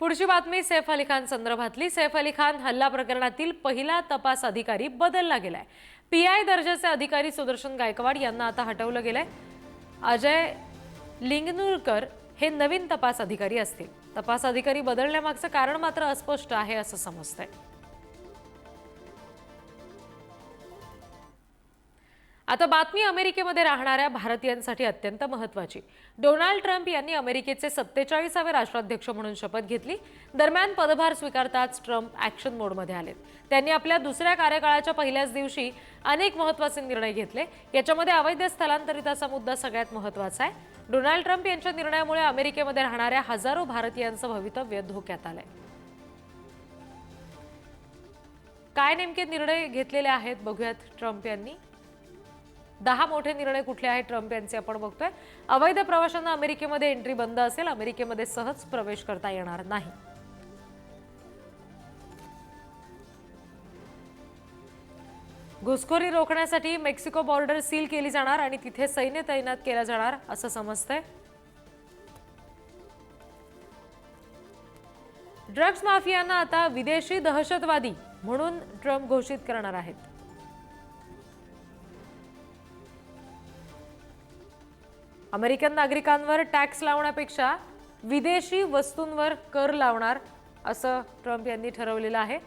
पुढची बातमी सैफ अली खान संदर्भातली। सैफ अली खान हल्ला प्रकरणातील पहिला तपास अधिकारी बदलला गेलाय। पीआय दर्जाचे अधिकारी सुदर्शन गायकवाड यांना आता हटवलं गेलंय। अजय लिंगनुरकर हे नवीन तपास अधिकारी असतील। तपास अधिकारी बदलण्यामागचं कारण मात्र अस्पष्ट आहे असं समजतंय। आता बातमी अमेरिकेमध्ये राहणाऱ्या भारतीयांसाठी अत्यंत महत्त्वाची। डोनाल्ड ट्रम्प यांनी अमेरिकेचे 47वे राष्ट्राध्यक्ष म्हणून शपथ घेतली। दरम्यान पदभार स्वीकारताच ट्रम्प ॲक्शन मोडमध्ये आलेत। त्यांनी आपल्या दुसऱ्या कार्यकाळाच्या पहिल्याच दिवशी अनेक महत्त्वाचे निर्णय घेतले। याच्यामध्ये अवैध स्थलांतरिताचा मुद्दा सगळ्यात महत्त्वाचा आहे। डोनाल्ड ट्रम्प यांच्या निर्णयामुळे अमेरिकेमध्ये राहणाऱ्या हजारो भारतीयांचं भवितव्य धोक्यात आलंय। काय नेमके निर्णय घेतलेले आहेत बघूयात ट्रम्प यांनी। 10 मोठे निर्णय कुठले आहेत ट्रम्प यांचे आपण बघतोय। अवैध प्रवाशांना अमेरिकेमध्ये एंट्री बंद असेल। अमेरिकेमध्ये सहज प्रवेश करता येणार नाही। घुसखोरी रोखण्यासाठी मेक्सिको बॉर्डर सील केली जाणार आणि तिथे सैन्य तैनात केलं जाणार असं समजतंय। ड्रग्ज माफियांना आता विदेशी दहशतवादी म्हणून ट्रम्प घोषित करणार आहेत। अमेरिकन नागरिकांवर टॅक्स लावण्यापेक्षा विदेशी वस्तूंवर कर लावणार असं ट्रम्प यांनी ठरवलेलं आहे।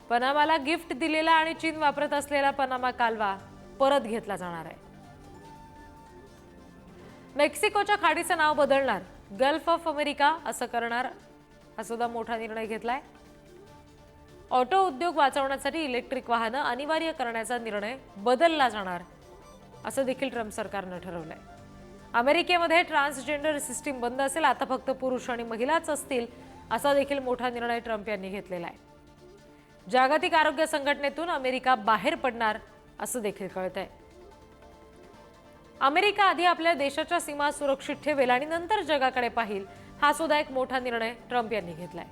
पनामाला गिफ्ट दिलेला आणि चीन वापरत असलेला पनामा कालवा परत घेतला जाणार आहे। मेक्सिकोच्या खाडीचं नाव बदलणार, गल्फ ऑफ अमेरिका असं करणार हा सुद्धा मोठा निर्णय घेतलाय। ऑटो उद्योग वाचवण्यासाठी इलेक्ट्रिक वाहनं अनिवार्य करण्याचा निर्णय बदलला जाणार असं देखील ट्रम्प सरकारनं ठरवलंय। अमेरिकेमध्ये ट्रान्सजेंडर सिस्टीम बंद असेल। आता फक्त पुरुष आणि महिलाच असतील असा देखील मोठा निर्णय ट्रम्प यांनी घेतलेला आहे। जागतिक आरोग्य संघटनेतून अमेरिका बाहेर पडणार असं देखील कळतंय। अमेरिका आधी आपल्या देशाच्या सीमा सुरक्षित ठेवेल आणि नंतर जगाकडे पाहिल हा सुद्धा एक मोठा निर्णय ट्रम्प यांनी घेतलाय।